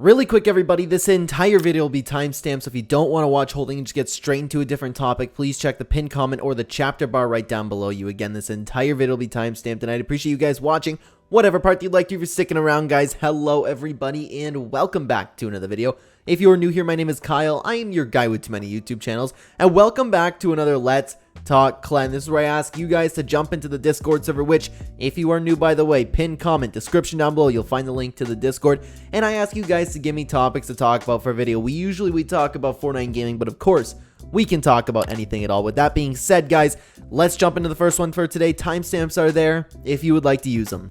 Really quick, everybody, this entire video will be timestamped, so if you don't want to watch holding and just get straight into a different topic, please check the pinned comment or the chapter bar right down below you. Again, this entire video will be timestamped, and I'd appreciate you guys watching whatever part you'd like to for sticking around, guys. Hello, everybody, and welcome back to another video. If you are new here, my name is Kyle. I am your guy with too many YouTube channels, and welcome back to another Let's Talk Clen. This is where I ask you guys to jump into the Discord server, which, if you are new, by the way, pinned comment, description down below, you'll find the link to the Discord, and I ask you guys to give me topics to talk about for a video. We talk about Fortnite gaming, but of course, we can talk about anything at all. With that being said, guys, let's jump into the first one for today. Timestamps are there if you would like to use them.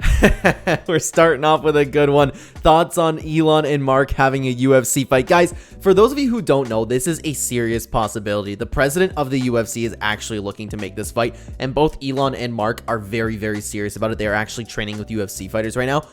We're starting off with a good one. Thoughts on Elon and Mark having a UFC fight. Guys, for those of you who don't know, this is a serious possibility. The president of the UFC is actually looking to make this fight, and both Elon and Mark are very, very serious about it. They are actually training with UFC fighters right now.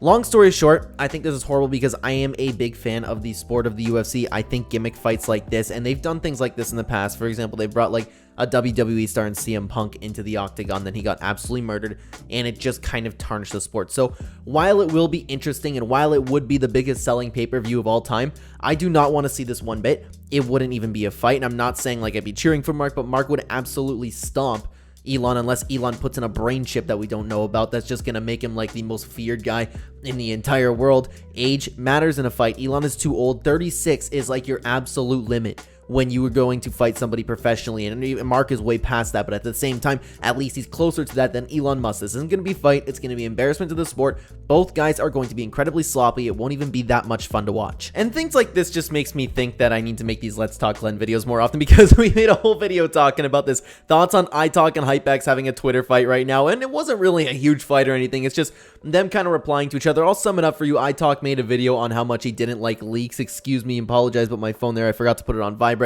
Long story short, I think this is horrible because I am a big fan of the sport of the UFC. I think gimmick fights like this, and they've done things like this in the past. For example, they brought like a WWE star and CM Punk into the octagon, then he got absolutely murdered, and it just kind of tarnished the sport. So while it will be interesting and while it would be the biggest selling pay-per-view of all time, I do not want to see this one bit. It wouldn't even be a fight, and I'm not saying like I'd be cheering for Mark, but Mark would absolutely stomp Elon unless Elon puts in a brain chip that we don't know about that's just gonna make him like the most feared guy in the entire world. Age matters in a fight. Elon is too old. 36 is like your absolute limit when you were going to fight somebody professionally, and Mark is way past that, but at the same time, at least he's closer to that than Elon Musk. This isn't going to be a fight, it's going to be embarrassment to the sport. Both guys are going to be incredibly sloppy. It won't even be that much fun to watch. And things like this just makes me think that I need to make these Let's Talk Clen videos more often, because we made a whole video talking about this. Thoughts on iTalk and Hypex having a Twitter fight right now, and it wasn't really a huge fight or anything, it's just them kind of replying to each other. I'll sum it up for you. iTalk made a video on how much he didn't like leaks. Excuse me, apologize about my phone there, I forgot to put it on vibrate.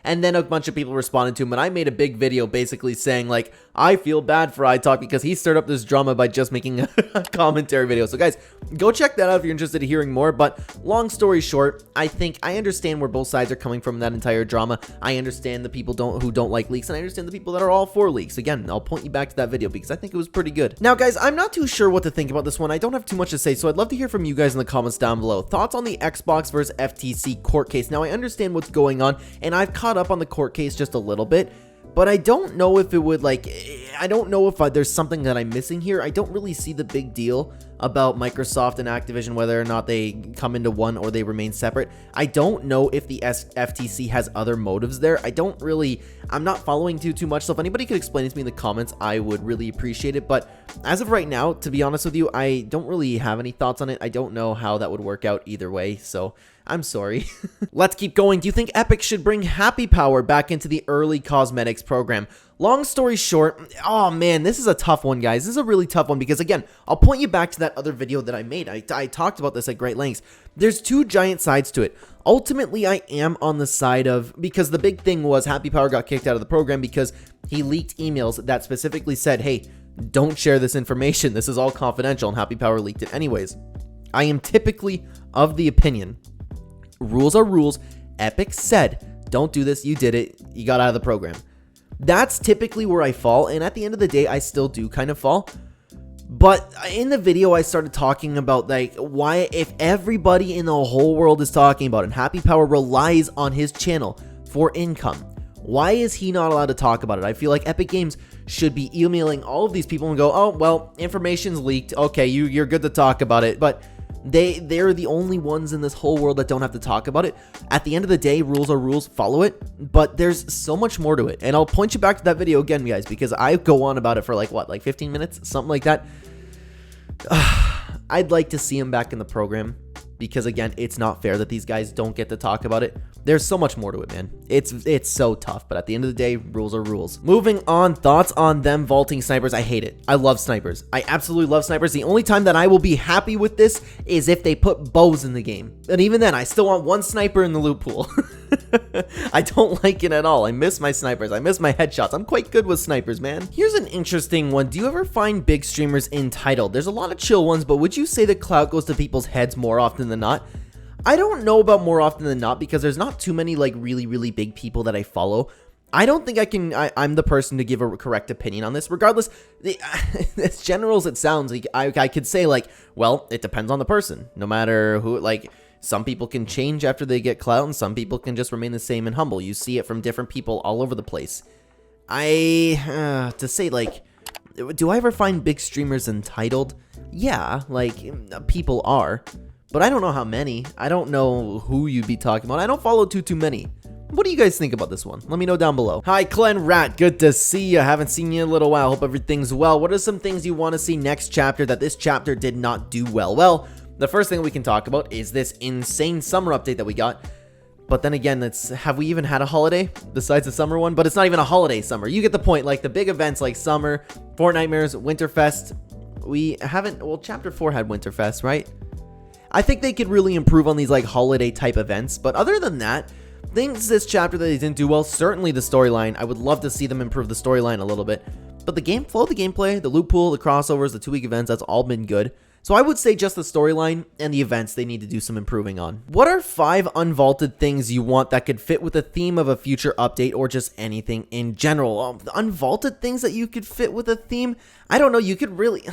And then a bunch of people responded to him, and I made a big video basically saying, like, I feel bad for iTalk because he stirred up this drama by just making a commentary video. So, guys, go check that out if you're interested in hearing more. But long story short, I understand where both sides are coming from in that entire drama. I understand the people who don't like leaks, and I understand the people that are all for leaks. Again, I'll point you back to that video because I think it was pretty good. Now, guys, I'm not too sure what to think about this one. I don't have too much to say, so I'd love to hear from you guys in the comments down below. Thoughts on the Xbox versus FTC court case. Now, I understand what's going on, and I've caught up on the court case just a little bit, but I don't know if it would I don't know if there's something that I'm missing here. I don't really see the big deal about Microsoft and Activision, whether or not they come into one or they remain separate. I don't know if the FTC has other motives there. I'm not following too much, so if anybody could explain it to me in the comments, I would really appreciate it. But as of right now, to be honest with you, I don't really have any thoughts on it. I don't know how that would work out either way, so I'm sorry. Let's keep going. Do you think Epic should bring Happy Power back into the early cosmetics program? Long story short, oh man, this is a tough one, guys. This is a really tough one because, again, I'll point you back to that other video that I made. I talked about this at great lengths. There's two giant sides to it. Ultimately, I am on the side of, because the big thing was Happy Power got kicked out of the program because he leaked emails that specifically said, hey, don't share this information. This is all confidential, and Happy Power leaked it anyways. I am typically of the opinion, rules are rules. Epic said, don't do this. You did it. You got out of the program. That's typically where I fall, and at the end of the day, I still do kind of fall. But in the video, I started talking about, like, why, if everybody in the whole world is talking about it, and Happy Power relies on his channel for income, why is he not allowed to talk about it? I feel like Epic Games should be emailing all of these people and go, oh, well, information's leaked. Okay, you're good to talk about it, but they're the only ones in this whole world that don't have to talk about it. At the end of the day, rules are rules, follow it, but there's so much more to it. And I'll point you back to that video again, guys, because I go on about it for like 15 minutes, something like that. I'd like to see him back in the program because, again, it's not fair that these guys don't get to talk about it. There's so much more to it, man. It's so tough, but at the end of the day, rules are rules. Moving on, thoughts on them vaulting snipers. I hate it. I love snipers. I absolutely love snipers. The only time that I will be happy with this is if they put bows in the game. And even then, I still want one sniper in the loot pool. I don't like it at all. I miss my snipers. I miss my headshots. I'm quite good with snipers, man. Here's an interesting one. Do you ever find big streamers entitled? There's a lot of chill ones, but would you say the clout goes to people's heads more often than not? I don't know about more often than not because there's not too many like really big people that I follow. I don't think I'm the person to give a correct opinion on this. Regardless, as general as it sounds, like I could say like, well, it depends on the person. No matter who, like, Some people can change after they get clout, and some people can just remain the same and humble. You see it from different people all over the place. To say, like, do I ever find big streamers entitled? Yeah, like, people are. But I don't know how many. I don't know who you'd be talking about. I don't follow too many. What do you guys think about this one? Let me know down below. Hi, Clen Rat. Good to see you. Haven't seen you in a little while. Hope everything's well. What are some things you want to see next chapter that this chapter did not do well? Well, the first thing we can talk about is this insane summer update that we got. But then again, have we even had a holiday besides the summer one? But it's not even a holiday summer. You get the point. Like the big events like summer, Fortnitemares, Winterfest. We haven't, well, chapter 4 had Winterfest, right? I think they could really improve on these like holiday type events. But other than that, things this chapter that they didn't do well, certainly the storyline. I would love to see them improve the storyline a little bit. But the game flow, the gameplay, the loot pool, the crossovers, the 2-week events, that's all been good. So I would say just the storyline and the events they need to do some improving on. What are 5 unvaulted things you want that could fit with the theme of a future update or just anything in general? Unvaulted things that you could fit with a theme? I don't know, you could really...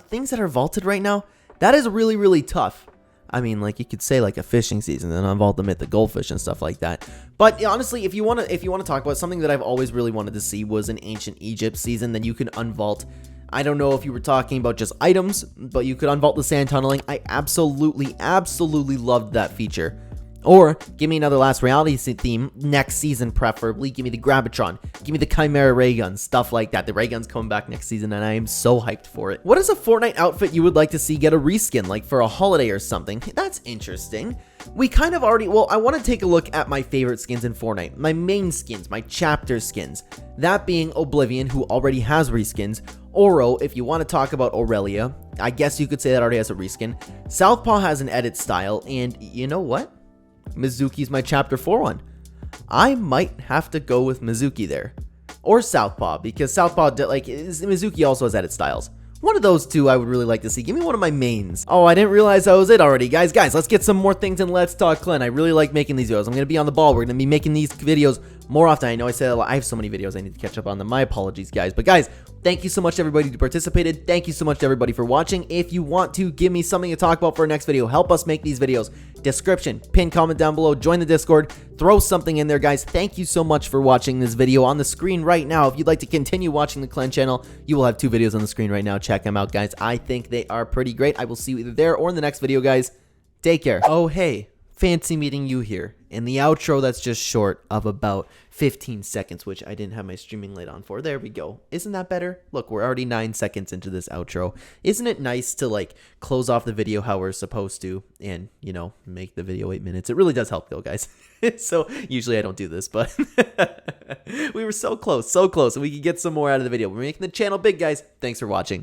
things that are vaulted right now? That is really, really tough. I mean, like, you could say, like, a fishing season and unvault them at the goldfish and stuff like that. But, honestly, if you want to talk about something that I've always really wanted to see was an ancient Egypt season, then you can unvault... I don't know if you were talking about just items, but you could unvault the sand tunneling. I absolutely loved that feature. Or, give me another Last Reality theme next season, preferably. Give me the Gravitron. Give me the Chimera ray gun. Stuff like that. The ray gun's coming back next season, and I am so hyped for it. What is a Fortnite outfit you would like to see get a reskin, like for a holiday or something? That's interesting. We kind of already... Well, I want to take a look at my favorite skins in Fortnite. My main skins, my chapter skins. That being Oblivion, who already has reskins. Oro, if you want to talk about Aurelia, I guess you could say that already has a reskin. Southpaw has an edit style, and you know what? Mizuki's my chapter 4 one. I might have to go with Mizuki there. Or Southpaw, because Southpaw, like, Mizuki also has edit styles. One of those two I would really like to see. Give me one of my mains. Oh, I didn't realize that was it already. Guys, let's get some more things and let's talk Clen. I really like making these videos. I'm going to be on the ball. We're going to be making these videos more often. I know I said a lot. I have so many videos I need to catch up on them. My apologies, guys. But guys, thank you so much to everybody who participated. Thank you so much to everybody for watching. If you want to give me something to talk about for our next video, help us make these videos. Description, pin comment down below, join the Discord, throw something in there, guys. Thank you so much for watching this video on the screen right now. If you'd like to continue watching the Clen channel, you will have 2 videos on the screen right now. Check them out, guys. I think they are pretty great. I will see you either there or in the next video, guys. Take care. Oh, hey, fancy meeting you here in the outro that's just short of about 15 seconds, which I didn't have my streaming light on for. There we go. Isn't that better? Look, we're already 9 seconds into this outro. Isn't it nice to, like, close off the video how we're supposed to and, you know, make the video 8 minutes? It really does help, though, guys. So, usually I don't do this, but we were so close, and we could get some more out of the video. We're making the channel big, guys. Thanks for watching.